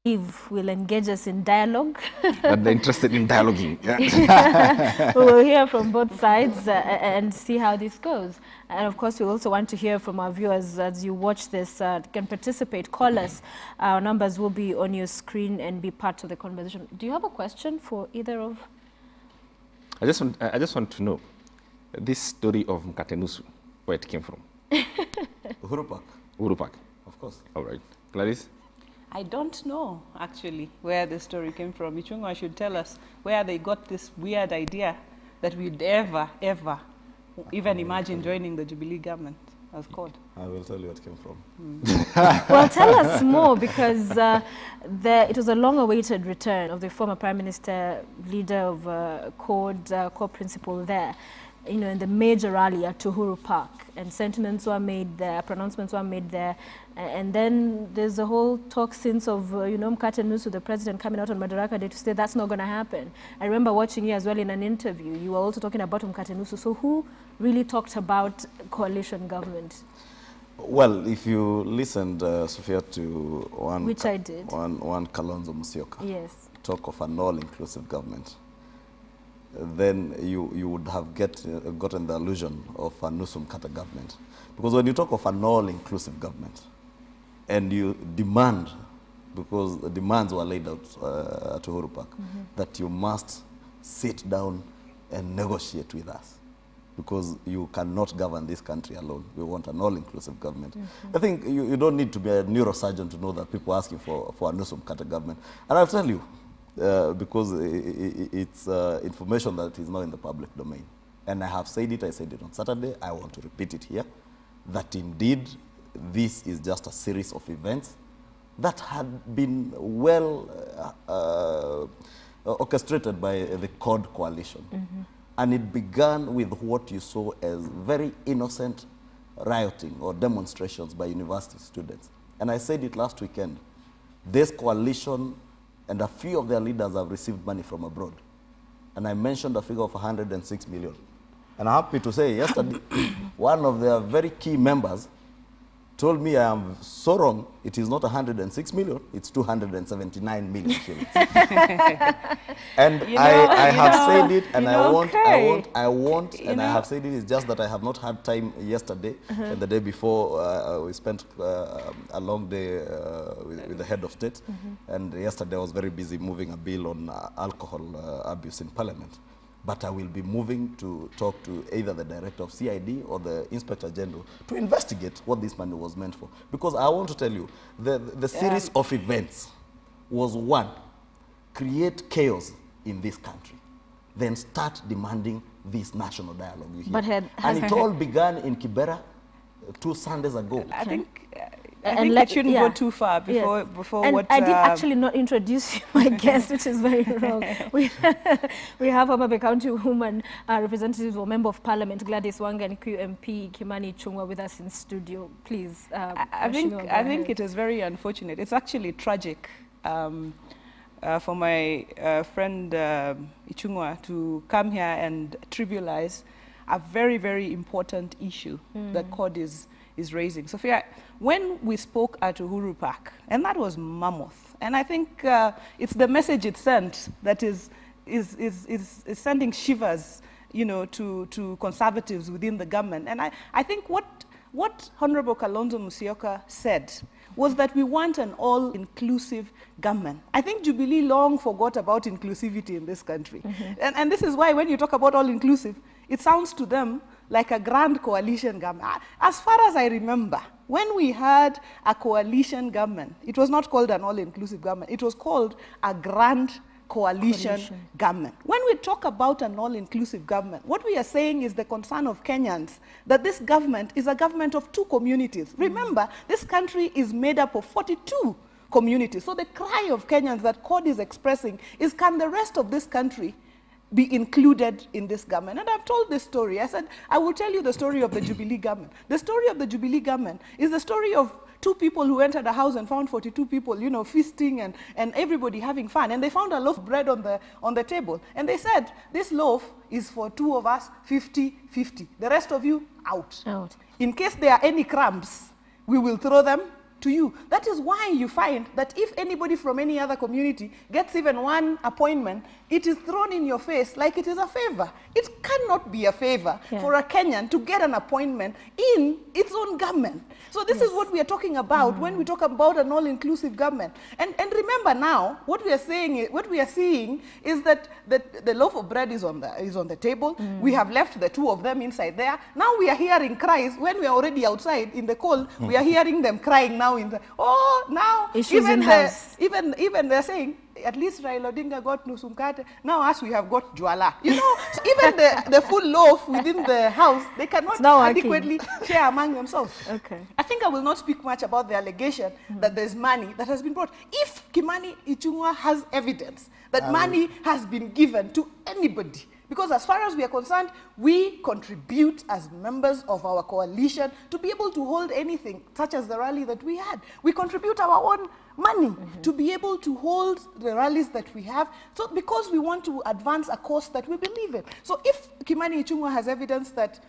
will engage us in dialogue. But they're interested in dialoguing. Yeah. We will hear from both sides and see how this goes. And of course, we also want to hear from our viewers as you watch this. Can participate, call us. Our numbers will be on your screen and be part of the conversation. Do you have a question for either of? I just want to know this story of Mkatenusu, where it came from. Uhuru Park. Uhuru Park. Of course. All right. Clarice? I don't know, actually, where the story came from. Ichungwa should tell us where they got this weird idea that we'd ever even imagine joining the Jubilee government as CORD. I will tell you what came from. Well, tell us more, because it was a long-awaited return of the former Prime Minister, leader of CORD, core principal there, you know, in the major rally at Uhuru Park. And sentiments were made there, pronouncements were made there. And then there's a whole talk since of, you know, Mkatenusu, the president, coming out on Madaraka Day to say that's not going to happen. I remember watching you as well in an interview. You were also talking about Mkatenusu. So who really talked about coalition government? Well, if you listened, Sophia, to one... Which I did. One Kalonzo Musyoka. Yes. Talk of an all-inclusive government. Then you would have gotten the illusion of a Nusum Kata government. Because when you talk of an all-inclusive government, and you demand, because the demands were laid out at Uhuru Park, that you must sit down and negotiate with us, because you cannot govern this country alone. We want an all-inclusive government. I think you don't need to be a neurosurgeon to know that people are asking for a Nusum Kata government. And I'll tell you, because it's information that is not in the public domain. And I said it on Saturday, I want to repeat it here, that indeed this is just a series of events that had been well orchestrated by the CORD coalition. And it began with what you saw as very innocent rioting or demonstrations by university students. And I said it last weekend, this coalition and a few of their leaders have received money from abroad. And I mentioned a figure of 106 million. And I'm happy to say yesterday, one of their very key members told me I am so wrong, it is not 106 million, it's 279 million shillings. And I have said it, and I won't, and I have said it, it's just that I have not had time yesterday and the day before. We spent a long day with the head of state, and yesterday I was very busy moving a bill on alcohol abuse in Parliament. But I will be moving to talk to either the director of CID or the Inspector General to investigate what this money was meant for. Because I want to tell you, the series of events was one, create chaos in this country, then start demanding this national dialogue. You hear. And it all began in Kibera 2 Sundays ago. I think it shouldn't go too far before and what... I did actually not introduce my guest, which is very wrong. We have Homa County woman, representative or member of Parliament, Gladys Wanga, and QMP Kimani Ichungwa with us in studio. Please. I think it is very unfortunate. It's actually tragic for my friend Ichungwa to come here and trivialize a very, very important issue that CORD is raising. Sophia, when we spoke at Uhuru Park, and that was mammoth, and I think it's the message it sent that is sending shivers, you know, to conservatives within the government. And I think what Honorable Kalonzo Musyoka said was that we want an all-inclusive government. I think Jubilee long forgot about inclusivity in this country. And this is why when you talk about all-inclusive, it sounds to them like a grand coalition government. As far as I remember, when we had a coalition government, it was not called an all-inclusive government. It was called a grand coalition government. When we talk about an all-inclusive government, what we are saying is the concern of Kenyans, that this government is a government of 2 communities. Remember, this country is made up of 42 communities. So the cry of Kenyans that CORD is expressing is, can the rest of this country be included in this government? And I've told this story. I said, I will tell you the story of the Jubilee government. The story of the Jubilee government is the story of 2 people who entered a house and found 42 people, you know, feasting and everybody having fun. And they found a loaf of bread on the table. And they said, this loaf is for 2 of us, 50-50. The rest of you, out. In case there are any crumbs, we will throw them to you. That is why you find that if anybody from any other community gets even one appointment, it is thrown in your face like it is a favor. It cannot be a favor for a Kenyan to get an appointment in its own government. So this is what we are talking about when we talk about an all-inclusive government. And remember now, what we are saying, what we are seeing is that the loaf of bread is on the table. We have left the two of them inside there. Now we are hearing cries when we are already outside in the cold. We are hearing them crying now in the now issues in house. Even they're saying, at least Raila Odinga got nusumkate. Now us, we have got jwala. You know, so even the full loaf within the house, they cannot adequately share among themselves. Okay. I think I will not speak much about the allegation that there's money that has been brought. If Kimani Ichung'wah has evidence that money has been given to anybody, because as far as we are concerned, we contribute as members of our coalition to be able to hold anything, such as the rally that we had. We contribute our own money to be able to hold the rallies that we have, so because we want to advance a cause that we believe in. So if Kimani Ichung'wah has evidence that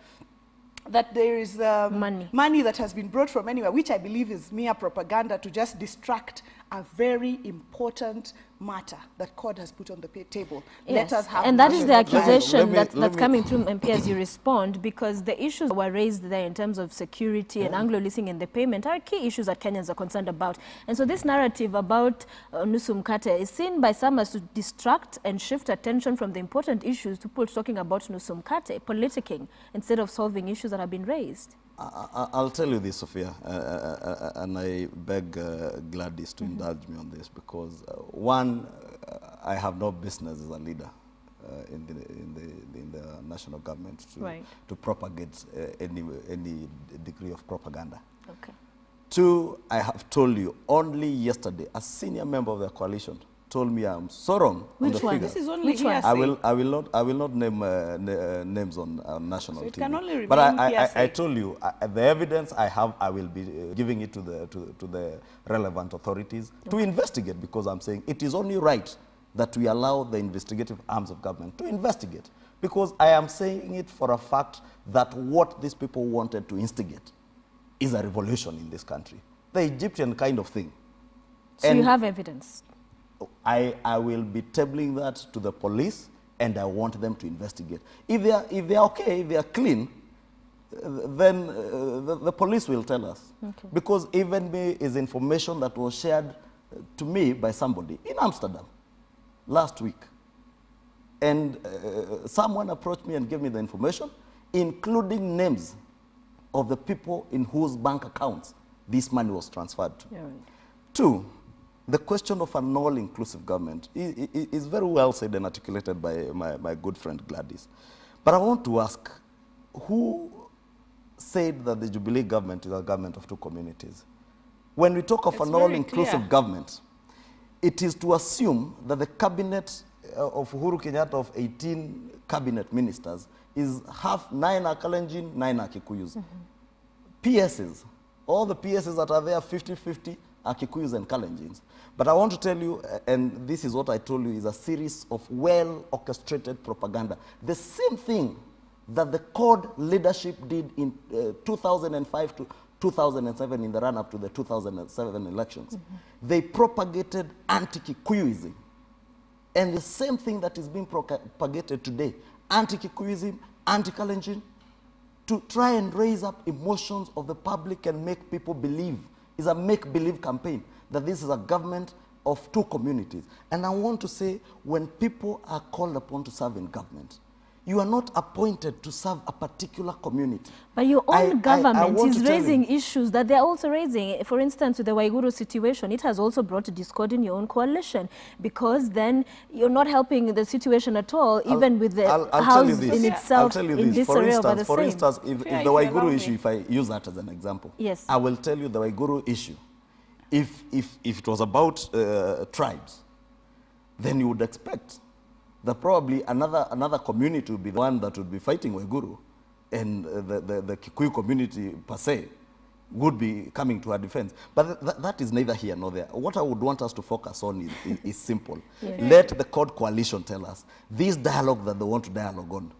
there is money that has been brought from anywhere, which I believe is mere propaganda to just distract a very important matter that CORD has put on the table. Yes. Let us have, and that is the accusation that's coming through, MP, as you respond, because the issues that were raised there in terms of security and Anglo-leasing and the payment are key issues that Kenyans are concerned about. And so this narrative about nusu mkate is seen by some as to distract and shift attention from the important issues to people talking about nusu mkate, politicking, instead of solving issues that have been raised. I'll tell you this, Sophia, and I beg Gladys to indulge me on this, because one, I have no business as a leader in the national government to propagate any degree of propaganda. Okay. Two, I have told you only yesterday, a senior member of the coalition told me I'm so wrong on the figure. This is only I will not name names on national so it TV. can only remain but I told you the evidence I have, I will be giving it to the relevant authorities to investigate, because I'm saying it is only right that we allow the investigative arms of government to investigate, because I am saying it for a fact that what these people wanted to instigate is a revolution in this country, the Egyptian kind of thing. So you have evidence? I will be tabling that to the police, and I want them to investigate. If they are okay, if they are clean, then the police will tell us. Okay. Because even me is information that was shared to me by somebody in Amsterdam last week. And someone approached me and gave me the information, including names of the people in whose bank accounts this money was transferred to. Yeah, right. Two, the question of an all-inclusive government is very well said and articulated by my good friend Gladys. But I want to ask, who said that the Jubilee government is a government of two communities? When we talk of an all-inclusive government, it is to assume that the cabinet of Uhuru Kenyatta of 18 cabinet ministers is half 9 are Kalenjin, 9 are Kikuyus. PSs, all the PSs that are there, 50-50, are Kikuyus and Kalenjins. But I want to tell you, and this is what I told you, is a series of well-orchestrated propaganda. The same thing that the CORD leadership did in 2005 to 2007 in the run-up to the 2007 elections. They propagated anti-Kikuyuism. And the same thing that is being propagated today, anti-Kikuyuism, anti-Kalenjin, to try and raise up emotions of the public and make people believe, is a make-believe campaign, that this is a government of two communities. And I want to say, when people are called upon to serve in government, you are not appointed to serve a particular community. But your own government is raising issues that they're also raising. For instance, with the Waiguru situation, it has also brought discord in your own coalition, because then you're not helping the situation at all, even with the house in itself in disarray over the same. For instance, if the Waiguru issue, if I use that as an example, yes, I will tell you the Waiguru issue. If it was about tribes, then you would expect that probably another community would be the one that would be fighting Waiguru, and the Kikuyu community per se would be coming to our defense. But that is neither here nor there. What I would want us to focus on is simple. Yes. Let the CORD coalition tell us this dialogue that they want to dialogue on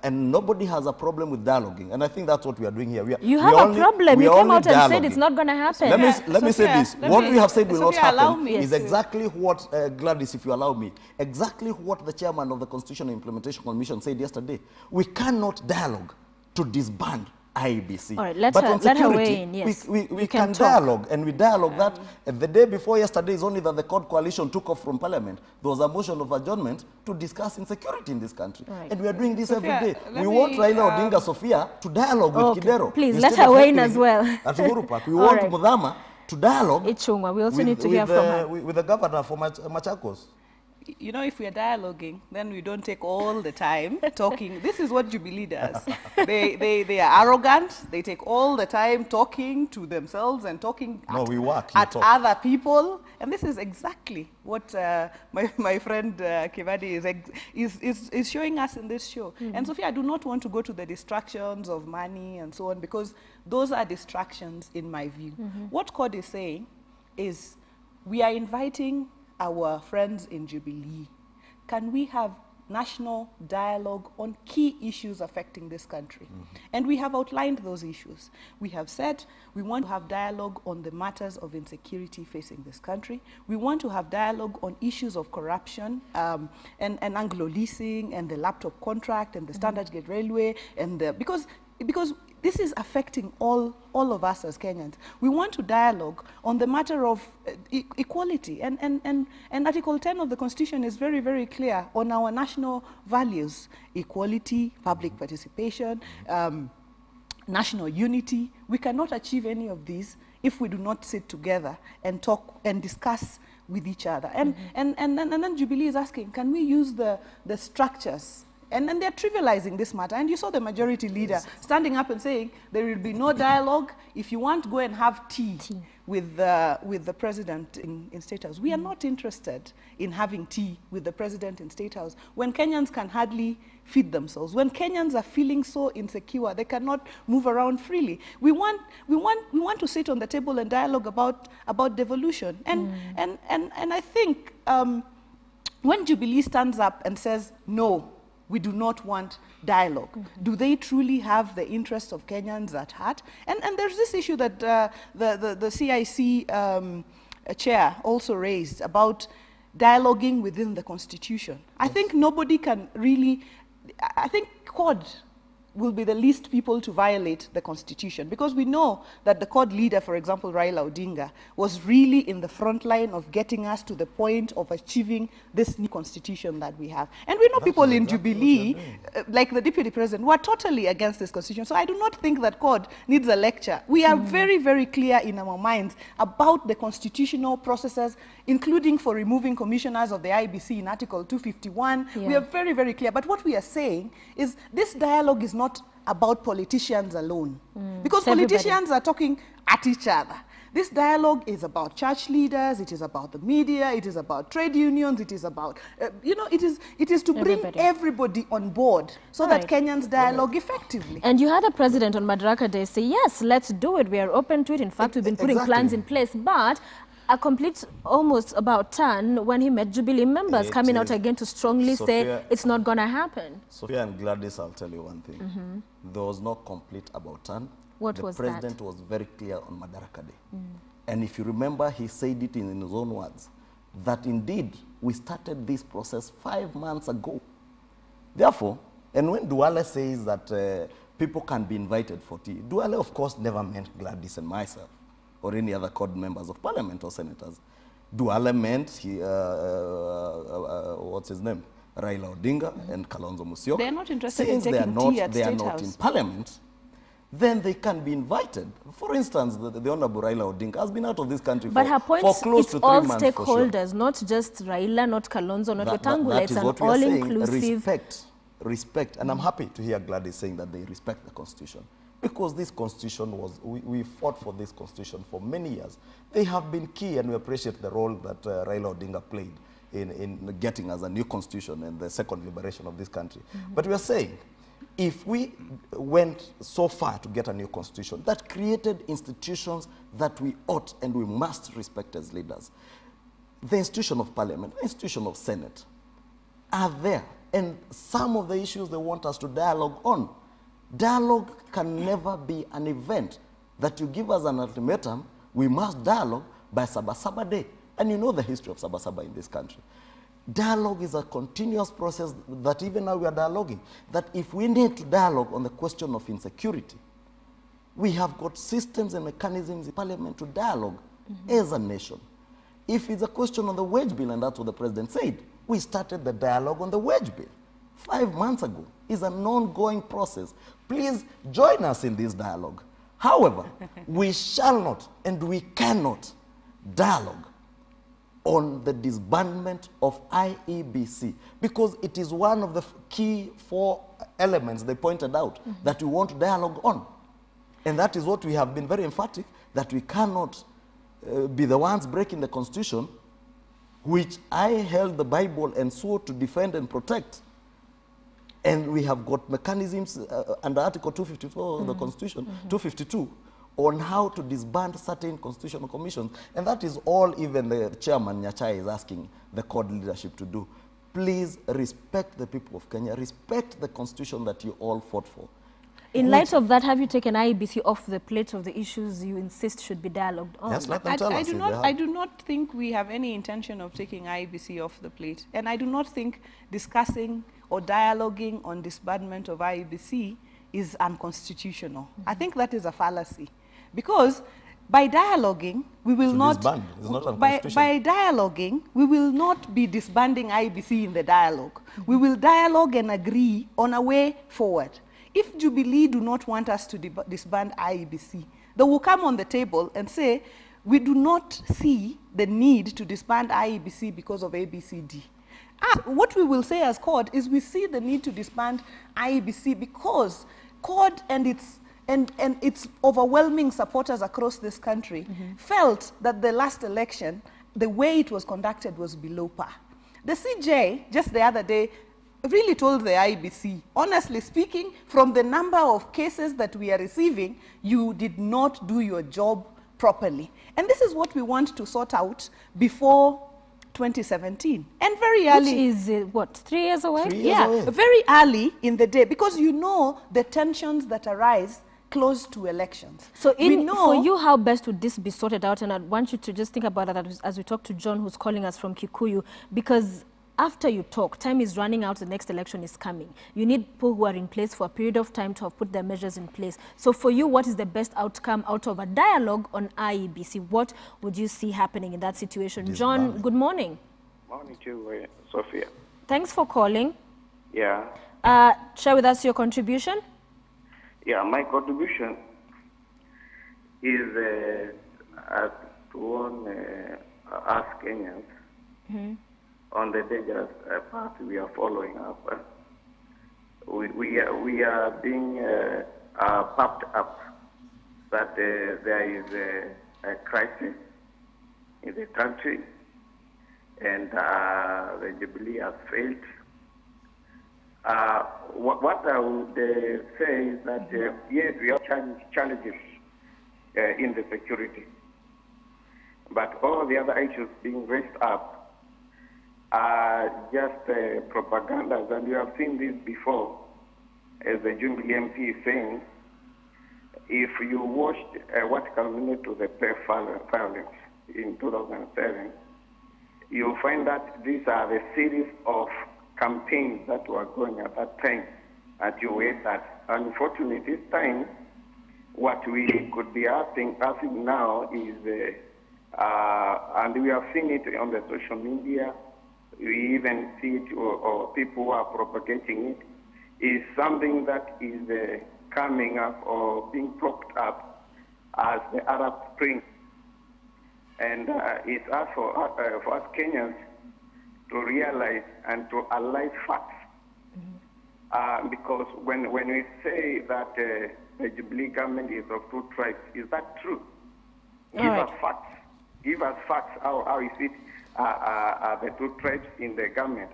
And nobody has a problem with dialoguing, and I think that's what we are doing here. You have a problem. You came out and said it's not going to happen. Let me say this. What we have said will not happen is exactly what, Gladys, if you allow me, exactly what the chairman of the Constitutional Implementation Commission said yesterday. We cannot dialogue to disband IEBC. All right, let her weigh in, yes. We can dialogue, and we dialogue that. The day before yesterday is only that the Code Coalition took off from Parliament. There was a motion of adjournment to discuss insecurity in this country. Right. And we are doing this every day. We want Raila Odinga Sophia to dialogue with Kidero. Please, let her weigh in as well. At Uhuru Park. We want Mudhama to dialogue Ichungwa. We also need to hear from her. With the governor for Machakos. You know, if we are dialoguing, then we don't take all the time talking. This is what Jubilee does. They are arrogant. They take all the time talking to themselves and talking at other people. And this is exactly what my friend Kivadi is showing us in this show. And Sophia, I do not want to go to the distractions of money and so on, because those are distractions in my view. What COD is saying is we are inviting our friends in Jubilee. Can we have national dialogue on key issues affecting this country? And we have outlined those issues. We have said we want to have dialogue on the matters of insecurity facing this country. We want to have dialogue on issues of corruption and Anglo-leasing and the laptop contract and the Standard Gauge Railway, and because this is affecting all of us as Kenyans. We want to dialogue on the matter of equality. And Article 10 of the Constitution is very, very clear on our national values: equality, public participation, national unity. We cannot achieve any of these if we do not sit together and talk and discuss with each other. And then Jubilee is asking, can we use the structures? And they're trivializing this matter. And you saw the majority leader standing up and saying there will be no dialogue. If you want, go and have tea. With the president in State House. We are not interested in having tea with the president in State House when Kenyans can hardly feed themselves, when Kenyans are feeling so insecure, they cannot move around freely. We want to sit on the table and dialogue about devolution. And I think when Jubilee stands up and says, no, we do not want dialogue. Do they truly have the interests of Kenyans at heart? And there's this issue that the CIC chair also raised about dialoguing within the Constitution. I think nobody can really, I think COD will be the least people to violate the Constitution, because we know that the COD leader, for example, Raila Odinga, was really in the front line of getting us to the point of achieving this new Constitution that we have. And we know people in Jubilee, like the Deputy President, who are totally against this Constitution. So I do not think that COD needs a lecture. We are very, very clear in our minds about the constitutional processes, including for removing commissioners of the IEBC in Article 251. We are very, very clear. But what we are saying is this dialogue is not about politicians alone. Because politicians are talking at each other. This dialogue is about church leaders, it is about the media, it is about trade unions, it is about, you know, it is to bring everybody on board so that Kenyans dialogue effectively. And you had a president on Madaraka Day say, yes, let's do it. We are open to it. In fact, we've been putting plans in place. But a complete, almost about turn when he met Jubilee members coming out again to strongly say it's not going to happen. Sophia and Gladys, I'll tell you one thing. There was no complete about turn. What was that? The president was very clear on Madaraka Day. And if you remember, he said it in his own words, that indeed we started this process 5 months ago. Therefore, and when Duale says that people can be invited for tea, Duale, of course, never meant Gladys and myself, or any other COD members of parliament or senators. Duale meant, what's his name? Raila Odinga and Kalonzo Musyoka. They're not interested in taking tea at State House. They are not in parliament, then they can be invited. For instance, the Honorable Raila Odinga has been out of this country but her point for close to 3 months. But it's all stakeholders, not just Raila, not Kalonzo, not Wetangula. It's an all-inclusive... Respect. And I'm happy to hear Gladys saying that they respect the Constitution. Because this Constitution was, we fought for this Constitution for many years. They have been key, and we appreciate the role that Raila Odinga played in getting us a new Constitution and the second liberation of this country. But we are saying, if we went so far to get a new Constitution that created institutions that we ought and we must respect as leaders, the institution of Parliament, the institution of Senate, are there and some of the issues they want us to dialogue on. Dialogue can never be an event that you give us an ultimatum, we must dialogue by Sabasaba Day. And you know the history of Sabasaba in this country. Dialogue is a continuous process that even now we are dialoguing. That if we need to dialogue on the question of insecurity, we have got systems and mechanisms in Parliament to dialogue as a nation. If it's a question on the wage bill, and that's what the President said, we started the dialogue on the wage bill 5 months ago. It's an ongoing process. Please join us in this dialogue. However, we shall not and we cannot dialogue on the disbandment of IEBC, because it is one of the key 4 elements they pointed out that we want to dialogue on. And that is what we have been very emphatic, that we cannot be the ones breaking the Constitution, which I held the Bible and swore to defend and protect. And we have got mechanisms under Article 254 of the Constitution, 252, on how to disband certain constitutional commissions. And that is all even the chairman, Nyachai, is asking the CORD leadership to do. Please respect the people of Kenya, respect the Constitution that you all fought for. In light of that, have you taken IEBC off the plate of the issues you insist should be dialogued on? Yes, let them tell us. I do not think we have any intention of taking IEBC off the plate. And I do not think discussing or dialoguing on disbandment of IEBC is unconstitutional. I think that is a fallacy. Because by dialoguing, we will not, by dialoguing, we will not be disbanding IEBC in the dialogue. We will dialogue and agree on a way forward. If Jubilee do not want us to disband IEBC, they will come on the table and say, we do not see the need to disband IEBC because of ABCD. What we will say as CORD is we see the need to disband IEBC because CORD and its overwhelming supporters across this country felt that the last election, the way it was conducted was below par. The CJ, just the other day, really told the IEBC, honestly speaking, from the number of cases that we are receiving, you did not do your job properly. And this is what we want to sort out before 2017. And very early. Which is, what, 3 years away? 3 years away. Very early in the day, because you know the tensions that arise close to elections. So for you, how best would this be sorted out? And I want you to just think about that as we talk to John, who's calling us from Kikuyu, because after you talk, time is running out, the next election is coming. You need people who are in place for a period of time to have put their measures in place. So for you, what is the best outcome out of a dialogue on IEBC? What would you see happening in that situation? John, good morning. Morning to you, Sophia. Thanks for calling. Yeah. Share with us your contribution. Yeah, my contribution is to warn us Kenyans on the dangerous path we are following up. We are being pumped up that there is a crisis in the country and the Jubilee has failed. What I would say is that, yes, we have challenges in the security, but all the other issues being raised up are just propaganda, and we have seen this before, as the Jubilee MP is saying. If you watched what culminated to the PEF violence in 2007, you'll find that these are the series of campaigns that were going at that time until we had that. Unfortunately, this time, what we could be asking now is, and we have seen it on the social media, we even see it, or people who are propagating it, is something that is coming up or being propped up as the Arab Spring. And it's us for us Kenyans to realize and to analyze facts. Because when we say that the Jubilee government is of 2 tribes, is that true? Give us facts. Give us facts. How is it the 2 tribes in the government?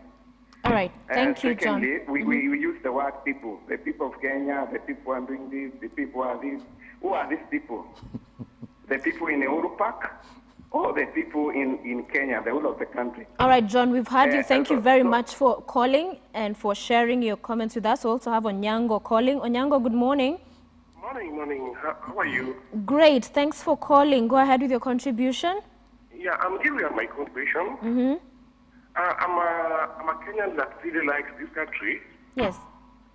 All right. Thank you, John. Secondly, we use the word people. The people of Kenya, the people are doing this, the people are this. Who are these people? The people in Uhuru Park? all the people in Kenya, the whole of the country. All right, John, we've heard you. Thank you very much for calling and for sharing your comments with us. We also have Onyango calling. Onyango, good morning. Morning. How are you? Great. Thanks for calling. Go ahead with your contribution. Yeah, I'm giving you my contribution. Mm-hmm. I'm a Kenyan that really likes this country. Yes.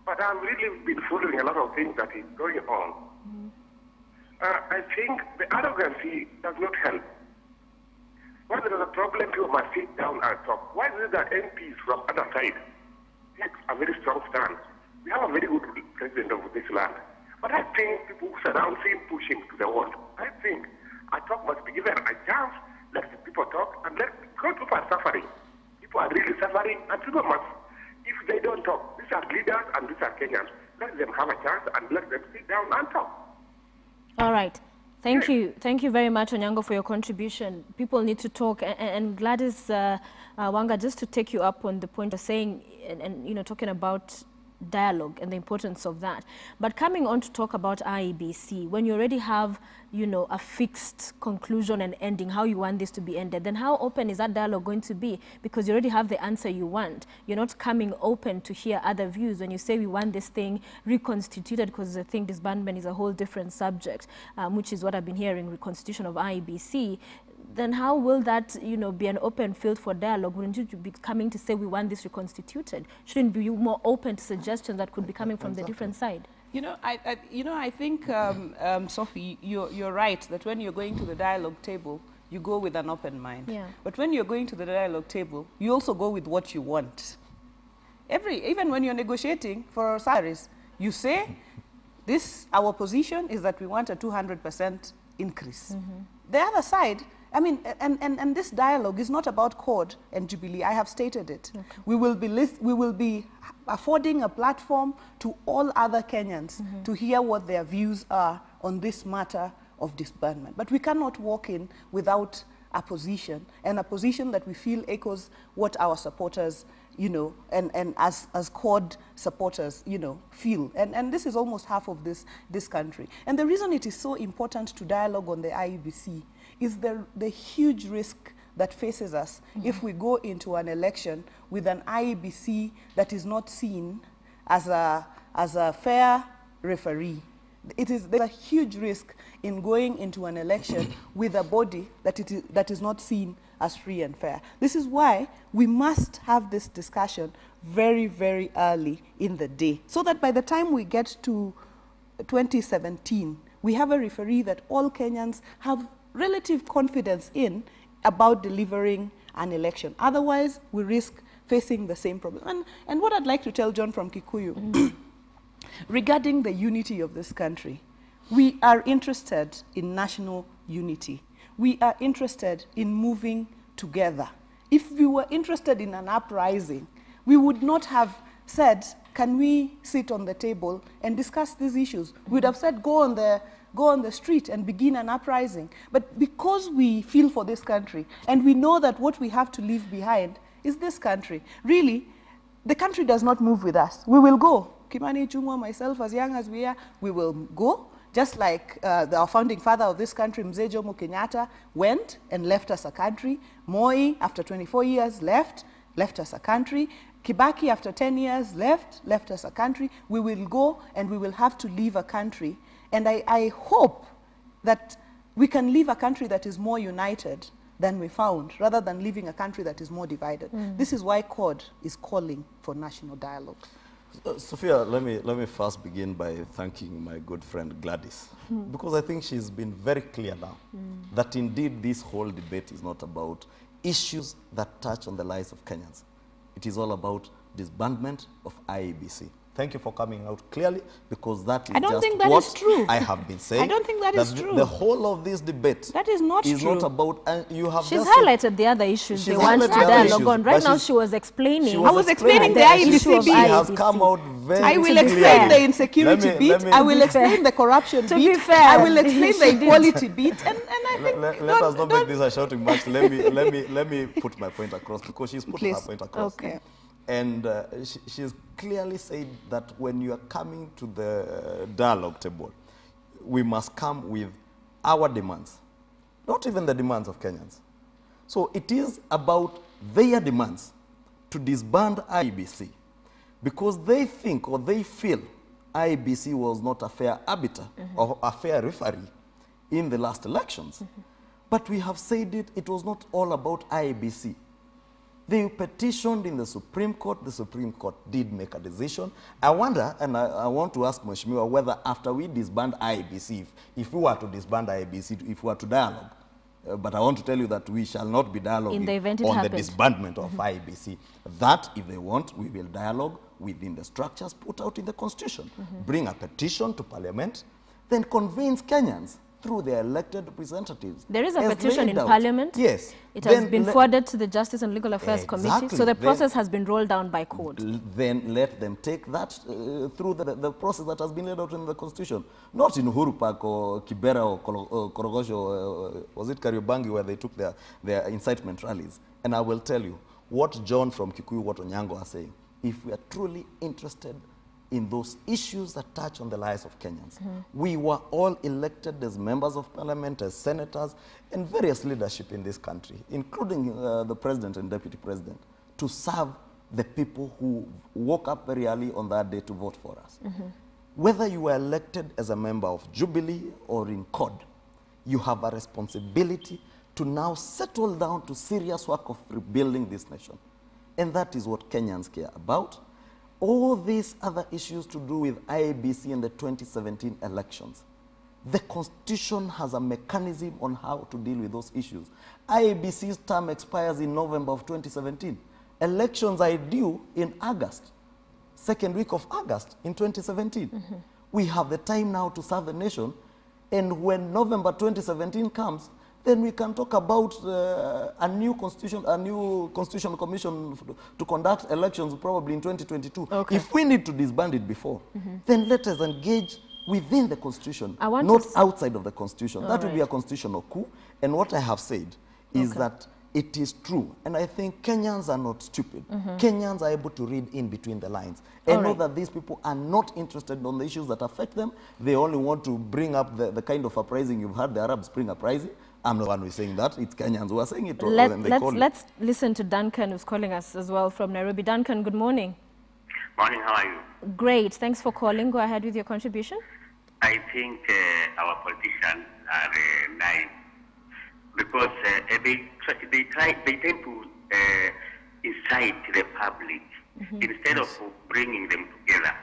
But I've really been following a lot of things that is going on. I think the arrogancy does not help. When there is a problem, people must sit down and talk. Why is it that MPs from other side take a very strong stance? We have a very good president of this land. But I think people who surround him push him to the wall. I think a talk must be given a chance. Let the people talk and because people are suffering. People are really suffering and people must, if they don't talk, these are leaders and these are Kenyans. Let them have a chance and let them sit down and talk. All right. Thank you. Thank you very much, Onyango, for your contribution. People need to talk. And Gladys Wanga, just to take you up on the point of saying, and you know, talking about dialogue and the importance of that. But coming on to talk about IEBC, when you already have, you know, a fixed conclusion and ending, how you want this to be ended, then how open is that dialogue going to be? Because you already have the answer you want. You're not coming open to hear other views. When you say we want this thing reconstituted, because I think disbandment is a whole different subject, which is what I've been hearing, reconstitution of IEBC, then how will that, you know, be an open field for dialogue? Wouldn't you be coming to say we want this reconstituted? Shouldn't be more open to suggestions that could be coming from the different side? You know, I think, Sophie, you're right that when you're going to the dialogue table, you go with an open mind. Yeah. But when you're going to the dialogue table, you also go with what you want. Even when you're negotiating for salaries, you say, our position is that we want a 200% increase. Mm-hmm. The other side, I mean, and this dialogue is not about CORD and Jubilee. I have stated it. Okay. We will be affording a platform to all other Kenyans to hear what their views are on this matter of disbandment. But we cannot walk in without a position, and a position that we feel echoes what our supporters, you know, and as CORD supporters, you know, feel. And this is almost half of this country. And the reason it is so important to dialogue on the IEBC is the huge risk that faces us if we go into an election with an IEBC that is not seen as a fair referee. There's a huge risk in going into an election with a body that is not seen as free and fair. This is why we must have this discussion very, very early in the day, so that by the time we get to 2017, we have a referee that all Kenyans have relative confidence in about delivering an election. Otherwise, we risk facing the same problem. And what I'd like to tell John from Kikuyu, regarding the unity of this country, we are interested in national unity. We are interested in moving together. If we were interested in an uprising, we would not have said, can we sit on the table and discuss these issues? We would have said, go on the street and begin an uprising. But because we feel for this country and we know that what we have to leave behind is this country, really, the country does not move with us. We will go. Kimani Ichung'wah, myself, as young as we are, we will go. Just like our founding father of this country, Mzee Jomo Kenyatta, went and left us a country. Moi, after 24 years, left us a country. Kibaki, after 10 years, left us a country. We will go and we will have to leave a country. And I hope that we can leave a country that is more united than we found, rather than leaving a country that is more divided. This is why CORD is calling for national dialogue. Sophia, let me first begin by thanking my good friend Gladys, because I think she's been very clear now that indeed this whole debate is not about issues that touch on the lives of Kenyans. It is all about disbandment of IEBC. Thank you for coming out clearly, because that is just what I have been saying. I don't think that is true. The whole of this debate is not about, you have She's just highlighted the other issues they want to dialogue on. Right now she was explaining. I was explaining the IEBC. She has come out very I will explain the insecurity bit. I will explain the corruption bit. To be fair, I will explain the equality bit. And I think let us not make this a shouting match. Let me put my point across, because she's put her point across. Okay. And she's clearly said that when you are coming to the dialogue table, we must come with our demands. not even the demands of Kenyans. So it is about their demands to disband IEBC because they think or they feel IEBC was not a fair arbiter or a fair referee in the last elections. But we have said it was not all about IEBC. They petitioned in the Supreme Court did make a decision. I wonder, and I want to ask Mheshimiwa whether after we disband IEBC, if we were to disband IEBC, if we were to dialogue, but I want to tell you that we shall not be dialoguing on the disbandment of IEBC. That, if they want, we will dialogue within the structures put out in the Constitution. Bring a petition to Parliament, then convince Kenyans through their elected representatives. There is a petition in Parliament. Yes. It has been forwarded to the Justice and Legal Affairs Committee. So the process has been rolled down by court. Then let them take that through the process that has been laid out in the Constitution. Not in Uhuru Park or Kibera or Korogosho or was it Kariobangi where they took their incitement rallies. And I will tell you what John from Kikuyu, what Onyango are saying. If we are truly interested in those issues that touch on the lives of Kenyans. We were all elected as members of parliament, as senators, and various leadership in this country, including the president and deputy president, to serve the people who woke up very early on that day to vote for us. Whether you were elected as a member of Jubilee or in COD, you have a responsibility to now settle down to serious work of rebuilding this nation. And that is what Kenyans care about. All these other issues to do with IEBC and the 2017 elections, the Constitution has a mechanism on how to deal with those issues. IEBC's term expires in November of 2017. Elections are due in August, second week of August in 2017. We have the time now to serve the nation, and when November 2017 comes, then we can talk about a new constitutional commission to conduct elections probably in 2022. If we need to disband it before, then let us engage within the Constitution, not outside of the Constitution. That would be a constitutional coup. And what I have said is that it is true. And I think Kenyans are not stupid. Kenyans are able to read in between the lines and know that these people are not interested on the issues that affect them. They only want to bring up the kind of uprising you've heard the Arab Spring uprising. I'm not the one who's saying that. It's Kenyans who are saying it. Let's listen to Duncan, who's calling us as well from Nairobi. Duncan, good morning. Morning, how are you? Great. Thanks for calling. Go ahead with your contribution. I think our politicians are naive because they tend to incite the public instead of bringing them together.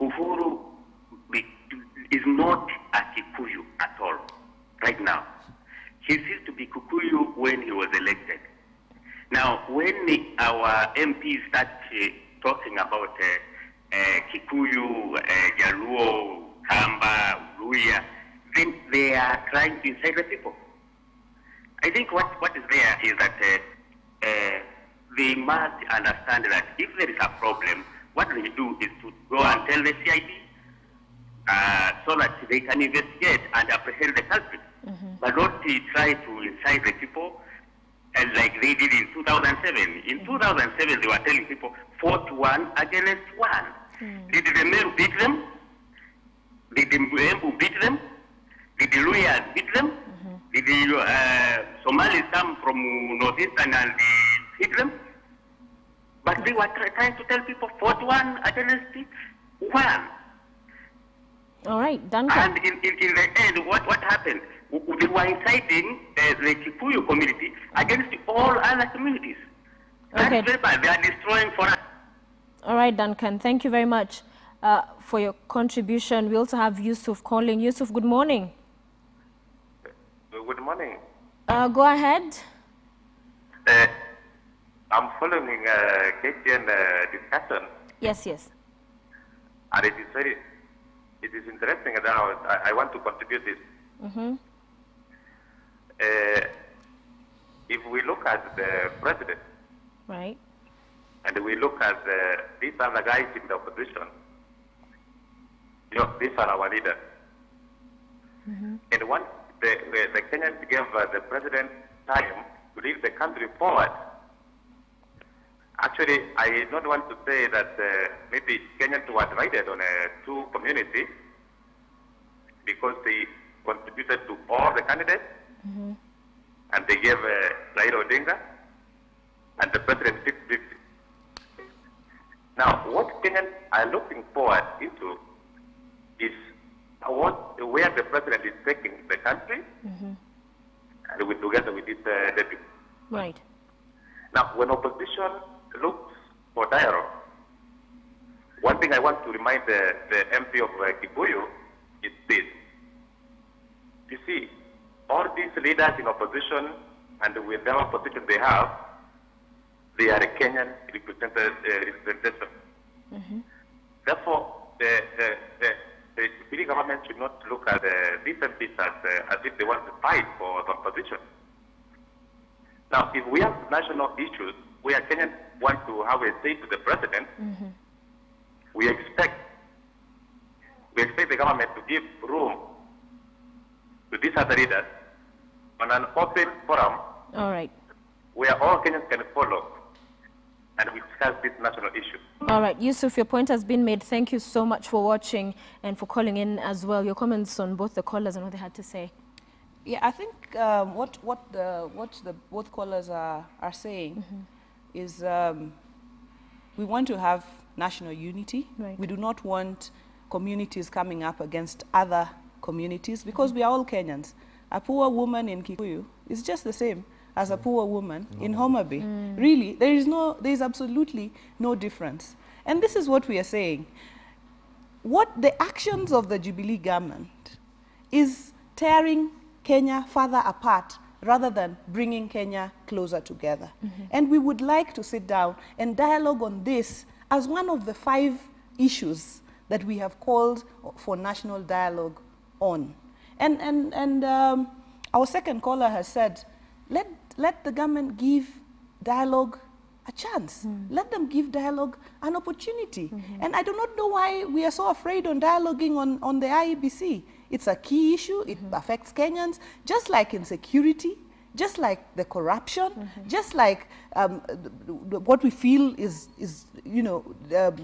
Uhuru is not a Kikuyu at all right now. He ceased to be Kikuyu when he was elected. Now, when our MPs start talking about Kikuyu, Jaluo, Kamba, Luya, then they are trying to incite the people. I think what is there is that they must understand that if there is a problem, what they do is to go and tell the CID so that they can investigate and apprehend the culprit. But not try to incite the people like they did in 2007. In 2007, they were telling people 4-1 against 1. Did the men beat them? Did the Mbu beat them? Did the Luyas beat them? Did the Somalis come from northeastern and hit them? But they were trying to tell people 4-1 against 1. All right, Duncan. And in the end, what happened? They were inciting the Kikuyu community against all other communities. That's very bad. They are destroying for us. All right, Duncan. Thank you very much for your contribution. We also have Yusuf calling. Yusuf, good morning. Good morning. Go ahead. I'm following KTN discussion. Yes. And it is interesting that I want to contribute this. If we look at the president, right, and we look at these other guys in the opposition, these are our leaders. And once the Kenyans gave the president time to lead the country forward, actually, I don't want to say that maybe Kenyans were divided on two communities because they contributed to all the candidates. and they gave Raila Odinga, and the president did 50. Now, what Kenyans are looking forward into is where the president is taking the country, and together with his deputy. Right. Now, when opposition looks for dialogue, one thing I want to remind the MP of Kikuyu is this. You see, all these leaders in opposition and whatever position they have, they are a Kenyan representation. Therefore, the Jubilee government should not look at these MPs as if they want to fight for the opposition. Now, if we have national issues where Kenyans want to have a say to the president, we expect the government to give room to these other leaders on an open forum. All right. Where all Kenyans can follow and we discuss this national issue. All right, Yusuf, your point has been made. Thank you so much for watching and for calling in as well. Your comments on both the callers and what they had to say. Yeah, I think what both callers are saying is we want to have national unity. Right. We do not want communities coming up against other communities because we are all Kenyans. A poor woman in Kikuyu is just the same as a poor woman in Homa Bay. Really, there is absolutely no difference. And this is what we are saying. What the actions of the Jubilee government is tearing Kenya further apart rather than bringing Kenya closer together. And we would like to sit down and dialogue on this as one of the 5 issues that we have called for national dialogue on. And our second caller has said, let the government give dialogue a chance. Let them give dialogue an opportunity. And I do not know why we are so afraid on dialoguing on the IEBC. It's a key issue. It affects Kenyans, just like insecurity, just like the corruption, just like what we feel is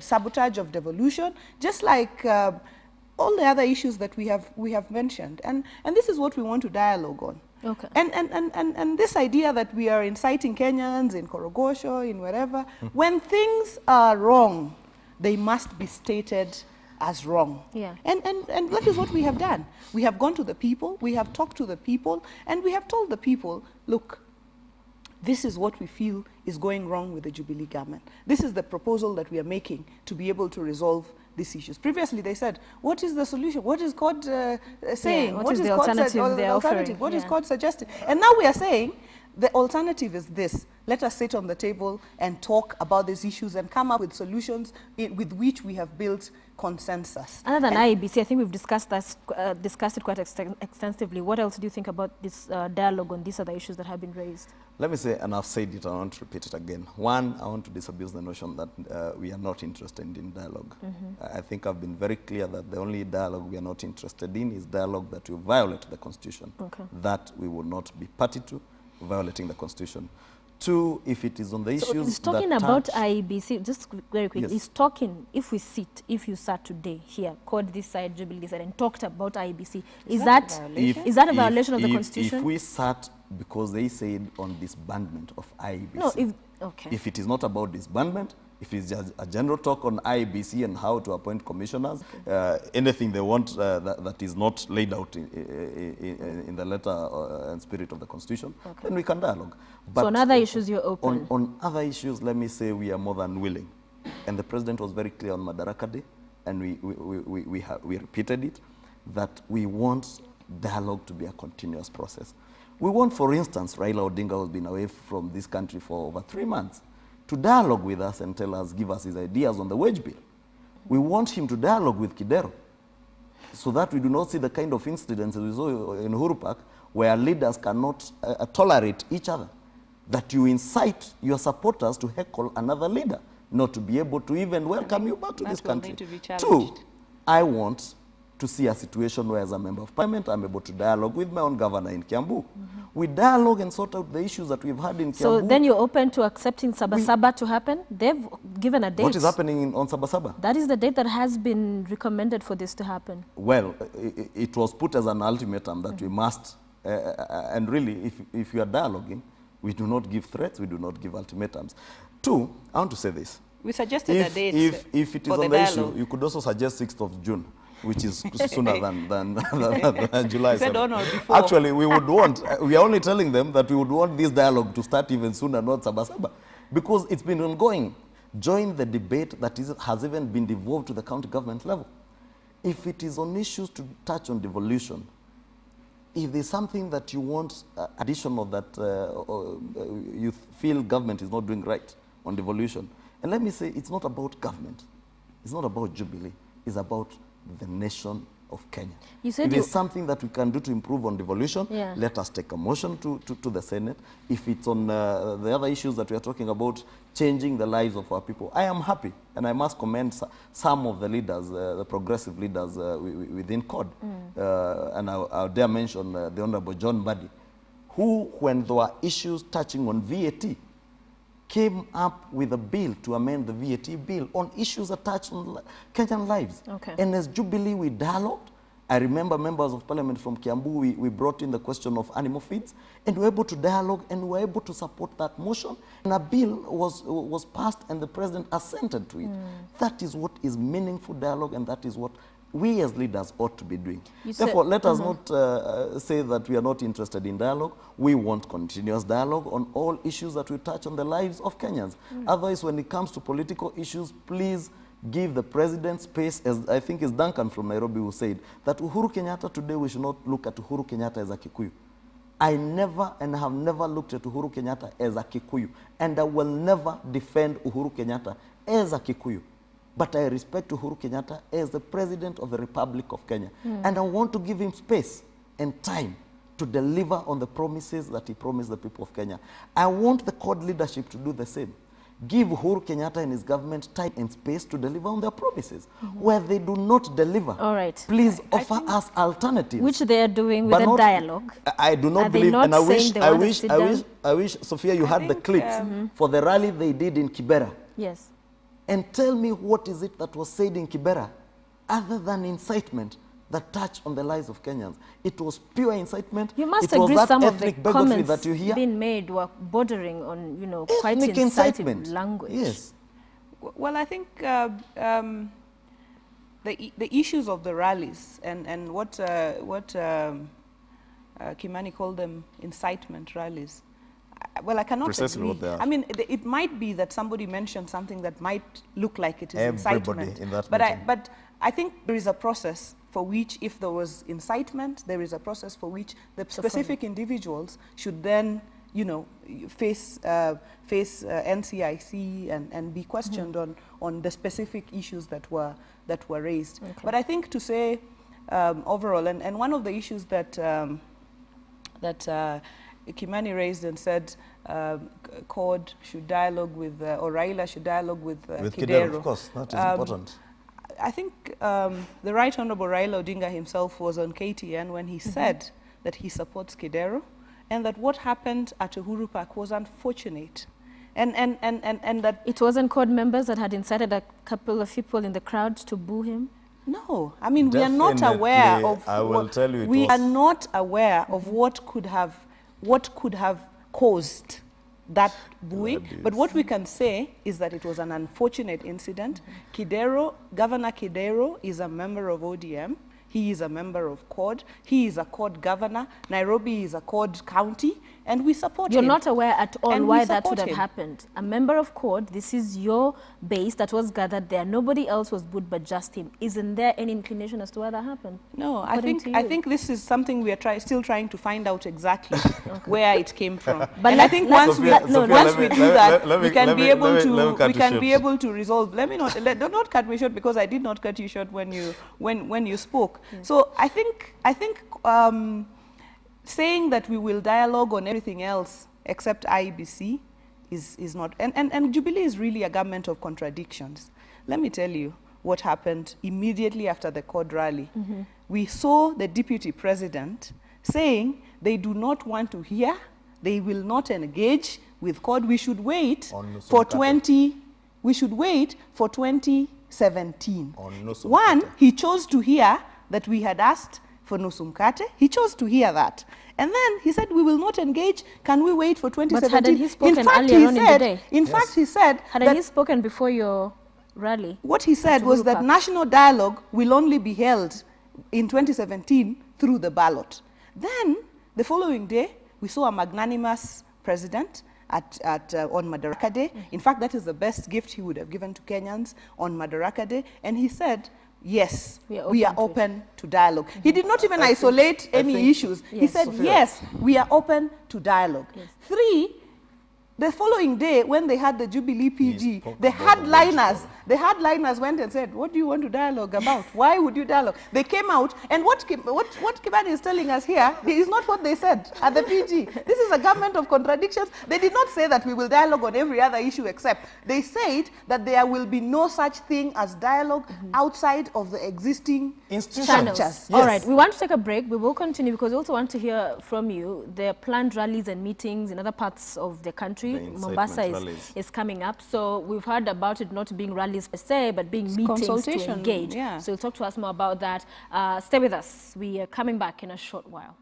sabotage of devolution, just like all the other issues that we have mentioned. And this is what we want to dialogue on. Okay. And this idea that we are inciting Kenyans in Korogosho, in wherever, when things are wrong, they must be stated as wrong. Yeah. And that is what we have done. We have gone to the people, we have talked to the people, and we have told the people, look, this is what we feel is going wrong with the Jubilee government. This is the proposal that we are making to be able to resolve these issues. Previously, they said, what is the solution? What is God saying? Yeah, what is the alternative they're offering? What is God suggesting? And now we are saying, the alternative is this. Let us sit on the table and talk about these issues and come up with solutions with which we have built consensus. Other than IEBC, I think we've discussed it quite extensively. What else do you think about this dialogue on these other issues that have been raised? Let me say, and I've said it, I want to repeat it again. One, I want to disabuse the notion that we are not interested in dialogue. I think I've been very clear that the only dialogue we are not interested in is dialogue that will violate the Constitution. That we will not be party to, violating the Constitution. Two, if it is on the issues he's talking that about IEBC, just very quick. Yes. He's talking, if you sat today here, called this side, Jubilee this side, and talked about IEBC, is that a violation of the Constitution? If we sat because they said on disbandment of IEBC, no, if it is not about disbandment, if it's just a general talk on IEBC and how to appoint commissioners, anything they want that is not laid out in the letter and spirit of the Constitution, then we can dialogue. But so on other issues, you're open? On other issues, let me say we are more than willing. And the President was very clear on Madaraka Day, and we repeated it, that we want dialogue to be a continuous process. We want, for instance, Raila Odinga has been away from this country for over 3 months, to dialogue with us and give us his ideas on the wage bill. We want him to dialogue with Kidero, so that we do not see the kind of incidents we saw in Uhuru Park, where leaders cannot tolerate each other, that you incite your supporters to heckle another leader, not to be able to even welcome you back to this country. Two, I want to see a situation where, as a member of parliament, I'm able to dialogue with my own governor in Kiambu. We dialogue and sort out the issues that we've had in Kiambu. So then you're open to accepting Sabasaba to happen? They've given a date. What is happening on Sabasaba? That is the date that has been recommended for this to happen. Well, it was put as an ultimatum that we must And really, if you are dialoguing, we do not give threats, we do not give ultimatums. Two, I want to say this. We suggested a date if it is on the issue, you could also suggest 6th of June, which is sooner than July 7th. Actually, we would want, we are only telling them that we would want this dialogue to start even sooner, not Sabasaba, because it's been ongoing. Join the debate that has even been devolved to the county government level. If it is on issues to touch on devolution, if there's something that you want additional that you feel government is not doing right on devolution, and let me say, it's not about government. It's not about Jubilee. It's about the nation of Kenya. You said if there's something that we can do to improve on devolution, let us take a motion to the Senate. If it's on the other issues that we are talking about, changing the lives of our people, I am happy. And I must commend some of the leaders, the progressive leaders within CORD. And I'll dare mention the Honorable John Buddy, who, when there were issues touching on VAT, came up with a bill to amend the VAT bill on issues that touch on Kenyan lives. Okay. And as Jubilee, we dialogued. I remember members of parliament from Kiambu, we brought in the question of animal feeds, and we were able to dialogue, and we were able to support that motion. And a bill was passed, and the president assented to it. That is what is meaningful dialogue, and that is what we as leaders ought to be doing. Therefore, let us not say that we are not interested in dialogue. We want continuous dialogue on all issues that will touch on the lives of Kenyans. Otherwise, when it comes to political issues, please give the president space, as I think is Duncan from Nairobi who said, that Uhuru Kenyatta today, we should not look at Uhuru Kenyatta as a Kikuyu. I never and have never looked at Uhuru Kenyatta as a Kikuyu, and I will never defend Uhuru Kenyatta as a Kikuyu. But I respect Uhuru Kenyatta as the President of the Republic of Kenya. And I want to give him space and time to deliver on the promises that he promised the people of Kenya. I want the CORD leadership to do the same. Give Uhuru Kenyatta and his government time and space to deliver on their promises. Where they do not deliver, please offer us alternatives. Which they are doing with a dialogue. I do not believe, and I wish, Sophia, you had the clips for the rally they did in Kibera. Yes. And tell me what is it that was said in Kibera other than incitement that touched on the lives of Kenyans. It was pure incitement. You must agree some of the comments that you hear being made were bordering on, you know, quite incitement language. Yes. Well, I think the issues of the rallies and what Kimani called them incitement rallies. Well, I cannot agree. What they are. I mean, it might be that somebody mentioned something that might look like it is incitement. In that but I think there is a process for which, if there was incitement, there is a process for which the specific individuals should then, you know, face NCIC and be questioned on the specific issues that were raised. Okay. But I think to say overall, and one of the issues that Kimani raised and said CORD should dialogue with, or Raila should dialogue with Kidero. Of course, that is important. I think the Right Honorable Raila Odinga himself was on KTN when he said that he supports Kidero and that what happened at Uhuru Park was unfortunate. And that... It wasn't CORD members that had incited a couple of people in the crowd to boo him? No, I mean, we are not aware of... We are not aware of what could have caused that booing. But what we can say is that it was an unfortunate incident. Governor Kidero is a member of ODM. He is a member of CORD. He is a CORD governor. Nairobi is a CORD county, and we support him. You're not aware at all why that would have happened. A member of CORD, this is your base that was gathered there. Nobody else was booed but just him. Isn't there any inclination as to why that happened? No, I think this is something we are still trying to find out exactly where it came from. But I think once we do that, we can be able to resolve. Don't cut me short, because I did not cut you short when you spoke. So I think saying that we will dialogue on everything else except IEBC is not, and Jubilee is really a government of contradictions. Let me tell you what happened immediately after the CORD rally. We saw the deputy president saying they do not want to hear, they will not engage with CORD. We should wait for 2017. One, he chose to hear that we had asked for nusu mkate. He chose to hear that. And then he said, we will not engage. Can we wait for 2017? But hadn't he spoken earlier on in the day? In fact, he said... Hadn't he spoken before your rally? What he said was that national dialogue will only be held in 2017 through the ballot. Then, the following day, we saw a magnanimous president on Madaraka Day. In fact, that is the best gift he would have given to Kenyans on Madaraka Day. And he said, yes, we are open to dialogue. He did not even isolate any issues. Yes. He said, yes, we are open to dialogue. Yes. 3, the following day, when they had the Jubilee PG, the hardliners went and said, what do you want to dialogue about? Why would you dialogue? They came out, and what Kibani is telling us here is not what they said at the PG. This is a government of contradictions. They did not say that we will dialogue on every other issue except. They said that there will be no such thing as dialogue outside of the existing structures. Yes. All right, we want to take a break. We will continue because we also want to hear from you. There are planned rallies and meetings in other parts of the country. Mombasa is coming up. So we've heard about it not being rallies per se, but being meetings to engage. Yeah. So talk to us more about that. Stay with us. We are coming back in a short while.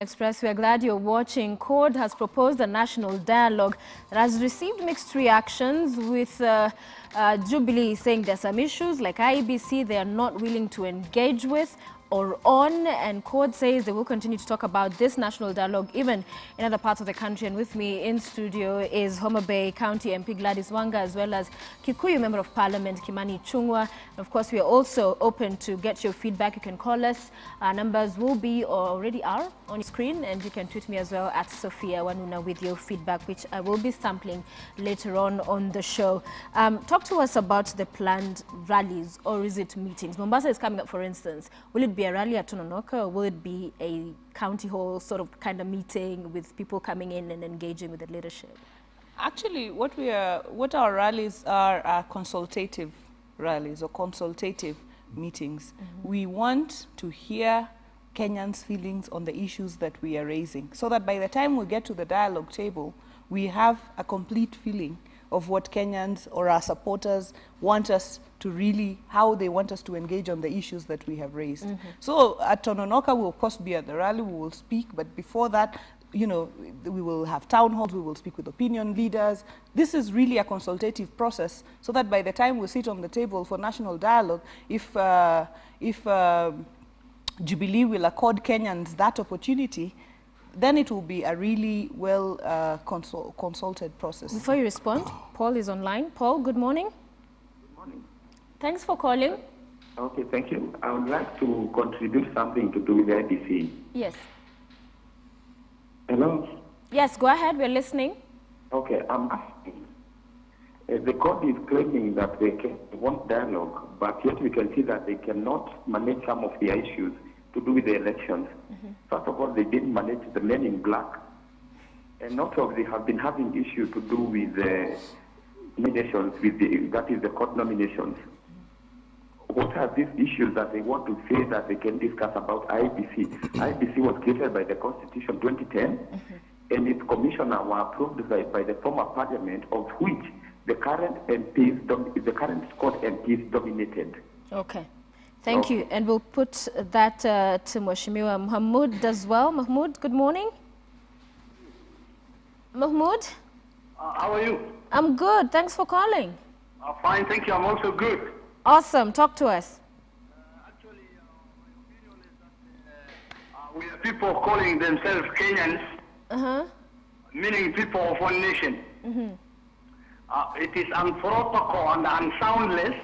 Express, we are glad you're watching. CORD has proposed a national dialogue that has received mixed reactions, with Jubilee saying there are some issues like IEBC they are not willing to engage with or on, and CORD says they will continue to talk about this national dialogue even in other parts of the country. And with me in studio is Homa Bay County MP Gladys Wanga, as well as Kikuyu Member of Parliament Kimani Ichung'wah. And of course, we are also open to get your feedback. You can call us. Our numbers will be, or already are, on your screen, and you can tweet me as well at Sophia Wanuna with your feedback, which I will be sampling later on the show. Talk to us about the planned rallies, or is it meetings? Mombasa is coming up, for instance. Will it be a rally at Tononoka, or will it be a county hall sort of kind of meeting with people coming in and engaging with the leadership? Actually, what our rallies are consultative rallies or consultative meetings. We want to hear Kenyans' feelings on the issues that we are raising, so that by the time we get to the dialogue table, we have a complete feeling of what Kenyans or our supporters want us to really, how they want us to engage on the issues that we have raised. So at Tononoka, we'll of course be at the rally, we will speak, but before that, you know, we will have town halls, we will speak with opinion leaders. This is really a consultative process, so that by the time we sit on the table for national dialogue, if Jubilee will accord Kenyans that opportunity, then it will be a really well consulted process. Before you respond, Paul is online. Paul, good morning. Good morning. Thanks for calling. Okay, thank you. I would like to contribute something to do with the IEBC. Yes. Hello? Yes, go ahead. We're listening. Okay, I'm asking. The court is claiming that they want dialogue, but yet we can see that they cannot manage some of the issues to do with the elections. First of all, they didn't manage the men in black, and also they have been having issues to do with the nominations, that is the court nominations. What are these issues that they want to say that they can discuss about IEBC? IEBC was created by the Constitution 2010, and its commissioner were approved by the former parliament, of which the current MPs, the current Scott MPs dominated. Okay. Thank you. And we'll put that to Mheshimiwa Mahmoud as well. Mahmoud, good morning. Mahmoud? How are you? I'm good. Thanks for calling. Fine, thank you. I'm also good. Awesome. Talk to us. Actually, my opinion is that we are people calling themselves Kenyans, meaning people of one nation. It is unprotocol and unsoundless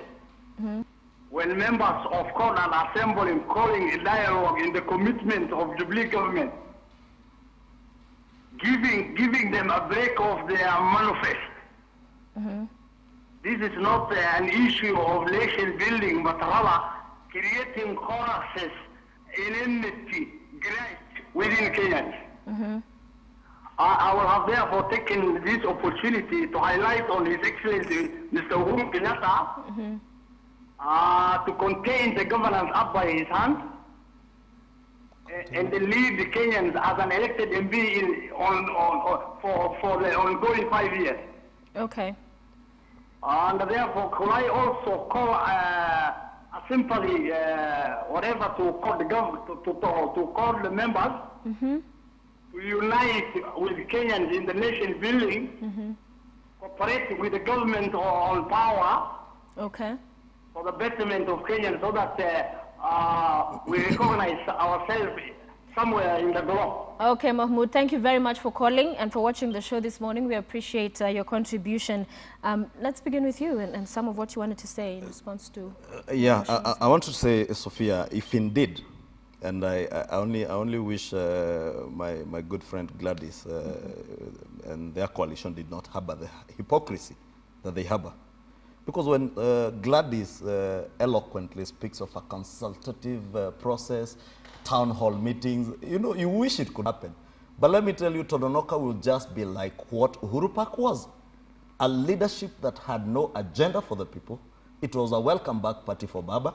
when members of CORD are assembling, calling a dialogue in the commitment of Jubilee government, giving them a break of their manifest. This is not an issue of nation building, but rather creating choruses in enmity, grudge within Kenyans. I will have therefore taken this opportunity to highlight on His Excellency Mr. Uhuru Kenyatta to contain the governance up by his hand and lead the Kenyans as an elected MP for the ongoing 5 years. Okay. And therefore, could I also call simply whatever to call the government to call the members to unite with Kenyans in the nation building, cooperate with the government on power. Okay. For the betterment of Kenyans, so that we recognize ourselves somewhere in the globe. Okay, Mahmoud, thank you very much for calling and for watching the show this morning. We appreciate your contribution. Let's begin with you and some of what you wanted to say in response to... I want to say, Sophia, if indeed, and I only wish my good friend Gladys and their coalition did not harbor the hypocrisy that they harbor. Because when Gladys eloquently speaks of a consultative process, town hall meetings, you wish it could happen. But let me tell you, Tononoka will just be like what Uhuru Park was. A leadership that had no agenda for the people. It was a welcome back party for Baba.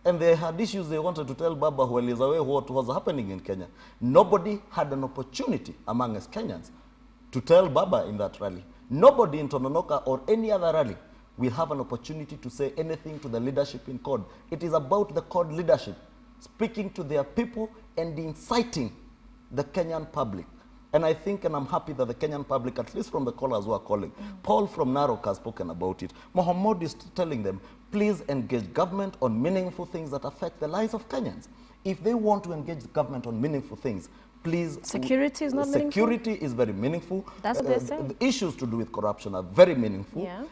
And they had issues they wanted to tell Baba while he's away what was happening in Kenya. Nobody had an opportunity among us Kenyans to tell Baba in that rally. Nobody in Tononoka or any other rally will have an opportunity to say anything to the leadership in CORD. It is about the CORD leadership speaking to their people and inciting the Kenyan public. And I think, and I'm happy that the Kenyan public, at least from the callers who are calling, Paul from Narok has spoken about it. Mohammed is telling them, please engage government on meaningful things that affect the lives of Kenyans. If they want to engage the government on meaningful things, please... Security is not meaningful? Security is very meaningful. That's what they're saying. The issues to do with corruption are very meaningful. Yeah.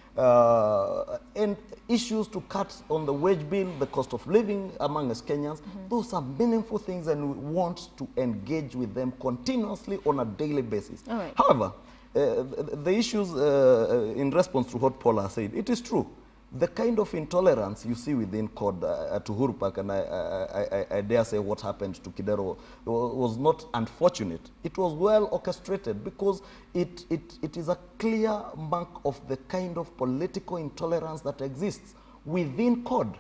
And issues to cut on the wage bill, the cost of living among us Kenyans, those are meaningful things and we want to engage with them continuously on a daily basis. All right. However, the issues in response to what Paula said, it is true. The kind of intolerance you see within CORD at Uhuru Park, and I dare say what happened to Kidero was not unfortunate. It was well orchestrated because it is a clear mark of the kind of political intolerance that exists within CORD.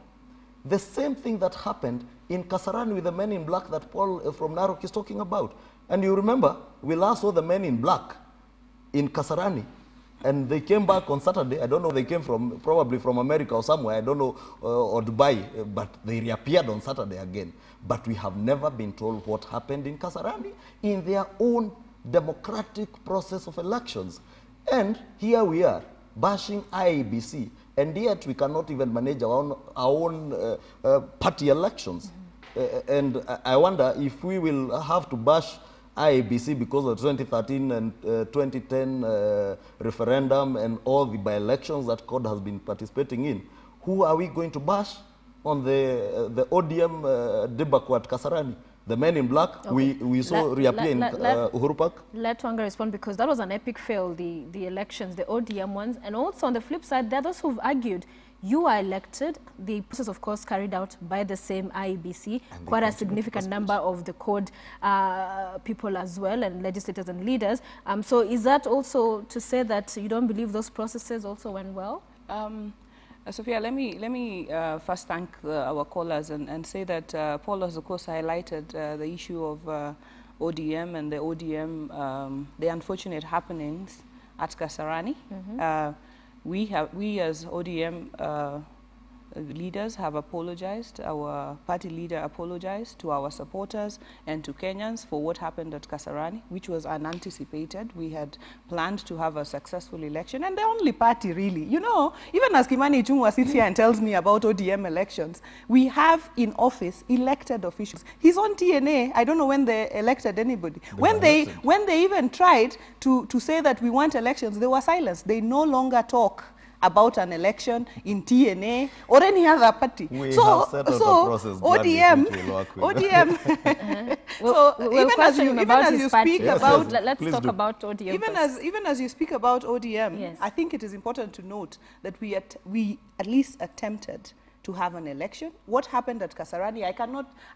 The same thing that happened in Kasarani with the men in black that Paul from Narok is talking about. And you remember, we last saw the men in black in Kasarani. And they came back on Saturday. I don't know, they came from, probably from America or somewhere, I don't know, or Dubai, but they reappeared on Saturday again. But we have never been told what happened in Kasarani in their own democratic process of elections. And here we are, bashing IEBC, and yet we cannot even manage our own party elections. And I wonder if we will have to bash IEBC because of 2013 and 2010 referendum and all the by-elections that CORD has been participating in. Who are we going to bash on the ODM debacle at Kasarani? The men in black, okay. we saw reappear in Uhuru Park. Let Twanga respond, because that was an epic fail, the elections, the ODM ones. And also on the flip side, there are those who've argued you are elected, the process of course carried out by the same IEBC, quite a significant number of the CORD people as well, and legislators and leaders. So is that also to say that you don't believe those processes also went well? Sophia, let me first thank our callers and say that Paul has of course highlighted the issue of ODM and the ODM, the unfortunate happenings at Kasarani. We as ODM leaders have apologized, our party leader apologized to our supporters and to Kenyans for what happened at Kasarani, which was unanticipated. We had planned to have a successful election, and the only party really, you know, even as Kimani Ichung'wah sits here and tells me about ODM elections, we have in office elected officials. He's on TNA, I don't know when they elected anybody. When they even tried to say that we want elections, they were silenced. They no longer talk about an election in TNA or any other party. So ODM, so even as you speak about, let's talk about ODM. Even as you speak about ODM, yes. I think it is important to note that we at least attempted to have an election. What happened at Kasarani, I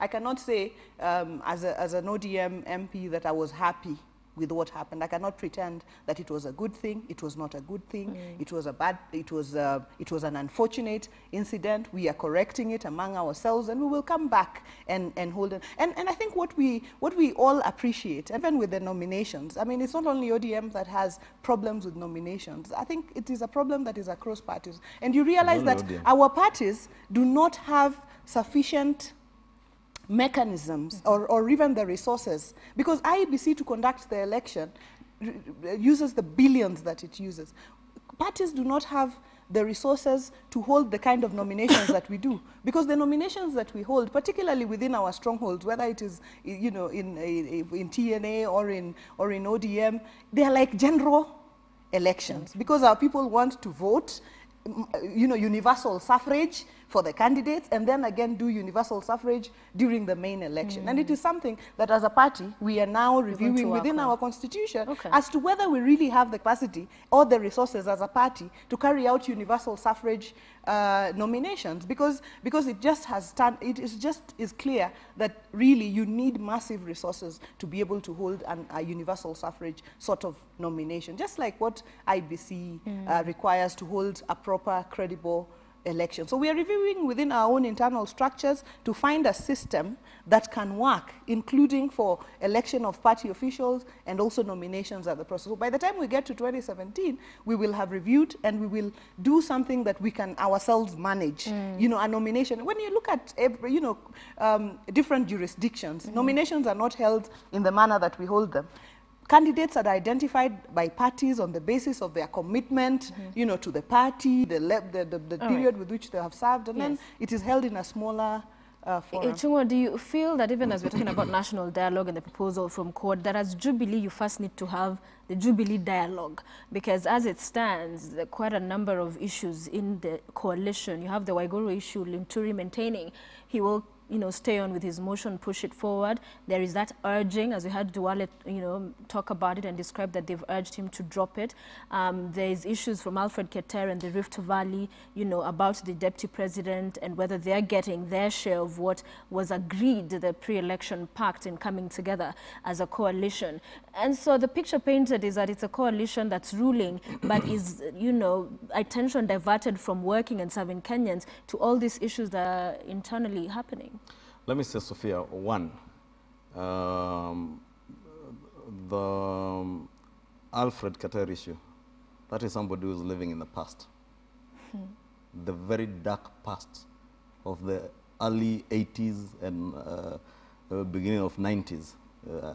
cannot say as an ODM MP that I was happy with what happened. I cannot pretend that it was a good thing. It was not a good thing. It was an unfortunate incident. We are correcting it among ourselves, and we will come back and hold it. And I think what we all appreciate, even with the nominations, I mean, it's not only ODM that has problems with nominations. I think it is a problem that is across parties. And you realize that our parties do not have sufficient mechanisms or even the resources, because IEBC to conduct the election uses the billions that it uses. Parties do not have the resources to hold the kind of nominations that we do, because the nominations that we hold, particularly within our strongholds, whether it is, you know, in TNA or in ODM, they are like general elections, because our people want to vote, you know, universal suffrage for the candidates, and then again do universal suffrage during the main election. And it is something that as a party we are now reviewing within our constitution as to whether we really have the capacity or the resources as a party to carry out universal suffrage nominations, because it just is clear that really you need massive resources to be able to hold a universal suffrage sort of nomination, just like what IEBC requires to hold a proper, credible election. So we are reviewing within our own internal structures to find a system that can work, including for election of party officials and also nominations at the process. So by the time we get to 2017, we will have reviewed and we will do something that we can ourselves manage. You know, a nomination, when you look at, you know, different jurisdictions, nominations are not held in the manner that we hold them. Candidates are identified by parties on the basis of their commitment, you know, to the party, the period with which they have served, and then it is held in a smaller forum. Chungwa, do you feel that even as we're talking about national dialogue and the proposal from court, that as Jubilee you first need to have the Jubilee dialogue? Because as it stands, there are quite a number of issues in the coalition. You have the Waiguru issue, Linturi maintaining he will, you know, stay on with his motion, push it forward. There is that urging, as we had Duale, you know, talk about it and describe that they've urged him to drop it. There is issues from Alfred Keter and the Rift Valley, you know, about the deputy president and whether they're getting their share of what was agreed, the pre-election pact in coming together as a coalition. And so the picture painted is that it's a coalition that's ruling, but is, you know, attention diverted from working and serving Kenyans to all these issues that are internally happening. Let me say, Sophia, one, the Alfred Keter issue, that is somebody who is living in the past. The very dark past of the early 80s and beginning of 90s.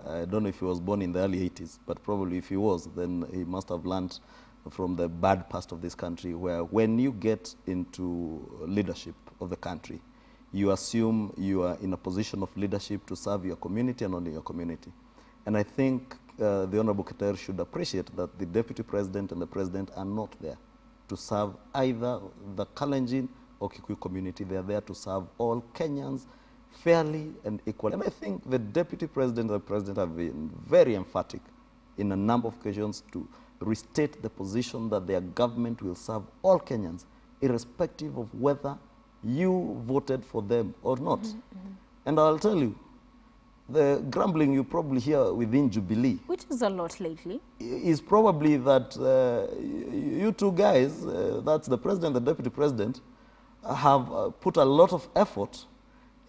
I don't know if he was born in the early 80s, but probably if he was, then he must have learned from the bad past of this country, where when you get into leadership of the country, you assume you are in a position of leadership to serve your community and only your community. And I think the Honorable Keter should appreciate that the Deputy President and the President are not there to serve either the Kalenjin or Kikuyu community. They are there to serve all Kenyans fairly and equally. And I think the Deputy President and the President have been very emphatic in a number of occasions to restate the position that their government will serve all Kenyans, irrespective of whether you voted for them or not. And I'll tell you, the grumbling you probably hear within Jubilee, which is a lot lately, is probably that you two guys, that's the president and the deputy president, have put a lot of effort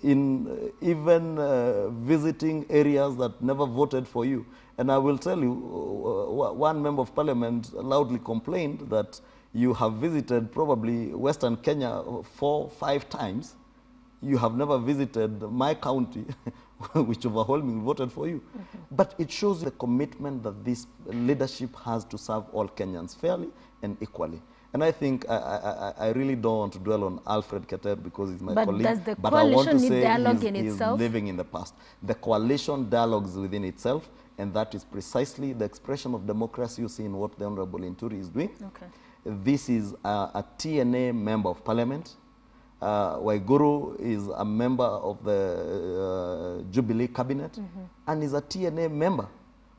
in even visiting areas that never voted for you. And I will tell you, one member of parliament loudly complained that you have visited probably Western Kenya 4 or 5 times. You have never visited my county, which overwhelmingly voted for you. But it shows the commitment that this leadership has to serve all Kenyans fairly and equally. And I think I really don't want to dwell on Alfred Keter because he's my colleague. Does the but I want to coalition need say dialogue in he's itself? living in the past. The coalition dialogues within itself, and that is precisely the expression of democracy you see in what the Honorable Linturi is doing. This is a TNA member of parliament. Waiguru is a member of the Jubilee cabinet and is a TNA member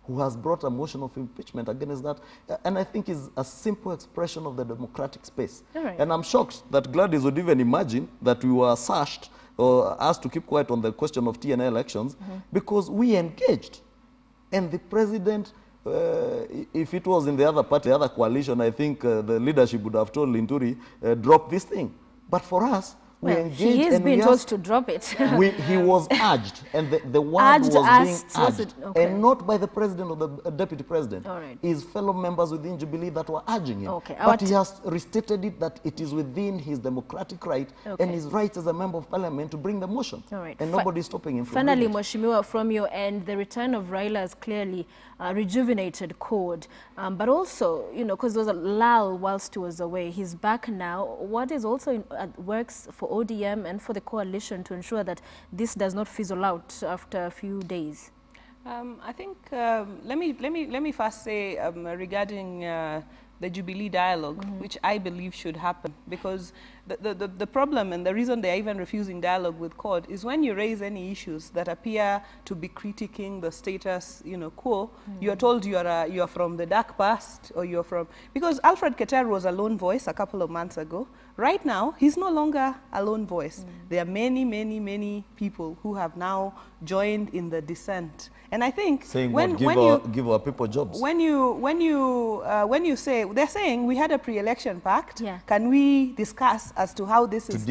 who has brought a motion of impeachment against that. And I think is a simple expression of the democratic space. And I'm shocked that Gladys would even imagine that we were sashed or asked to keep quiet on the question of TNA elections because we engaged. And the president if it was in the other party, the other coalition, I think the leadership would have told Linturi, drop this thing. But for us, we engaged. He is being told to drop it. He was urged, and the word was being urged, and not by the president or the deputy president. All right. His fellow members within Jubilee that were urging him. Okay. But he has restated it that it is within his democratic right and his rights as a member of parliament to bring the motion. All right. And nobody is stopping him from Finally, doing it. Mheshimiwa, from your end, the return of Raila has clearly rejuvenated CORD, but also, you know, because there was a lull whilst he was away, he's back now. What is also works for ODM and for the coalition to ensure that this does not fizzle out after a few days? I think let me first say regarding the Jubilee dialogue, which I believe should happen, because the problem and the reason they're even refusing dialogue with CORD is when you raise any issues that appear to be critiquing the status, you know, quo, you are told you are from the dark past, or you're from, because Alfred Keter was a lone voice a couple of months ago. Right now, he's no longer a lone voice. There are many people who have now joined in the dissent. And I think saying when give our people jobs. When you say, they're saying we had a pre-election pact. Yeah. Can we discuss as to how this is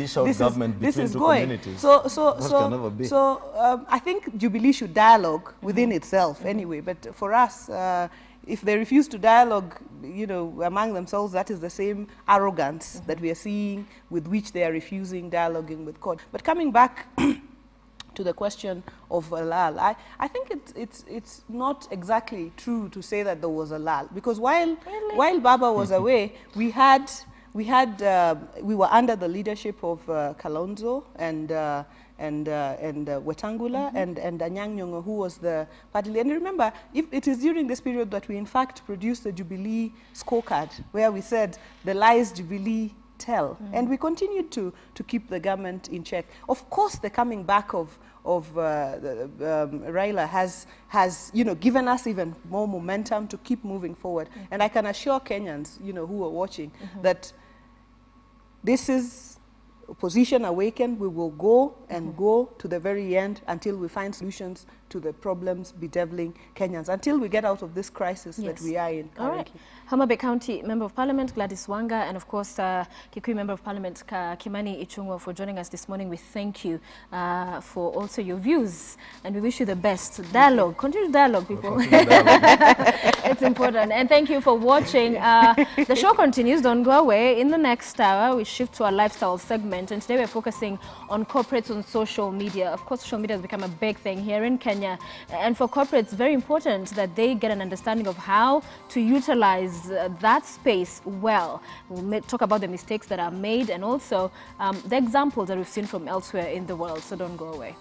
going? So I think Jubilee should dialogue within itself anyway. But for us, if they refuse to dialogue, you know, among themselves, that is the same arrogance that we are seeing with which they are refusing dialoguing with CORD. But coming back to the question of a lull, I think it's not exactly true to say that there was a lull, because while Baba was away, we were under the leadership of Kalonzo and Wetangula and Anyang' Nyong'o, who was the party leader. And remember, it is during this period that we in fact produced the Jubilee scorecard, where we said the lies Jubilee tell. And we continued to keep the government in check. Of course, the coming back of Raila has you know, given us even more momentum to keep moving forward. And I can assure Kenyans, you know, who are watching, that this is Opposition Awakened. We will go and go to the very end until we find solutions to the problems bedeviling Kenyans, until we get out of this crisis that we are in currently. All right. Homa Bay County Member of Parliament Gladys Wanga, and of course Kikuyu Member of Parliament Kimani Ichung'wa for joining us this morning. We thank you for also your views, and we wish you the best. Dialogue, continue dialogue, people. It's important. And thank you for watching. The show continues. Don't go away. In the next hour, we shift to our lifestyle segment, and today we're focusing on corporates on social media. Of course, social media has become a big thing here in Kenya, and for corporates, it's very important that they get an understanding of how to utilize that space well. We'll talk about the mistakes that are made, and also the examples that we've seen from elsewhere in the world. So don't go away.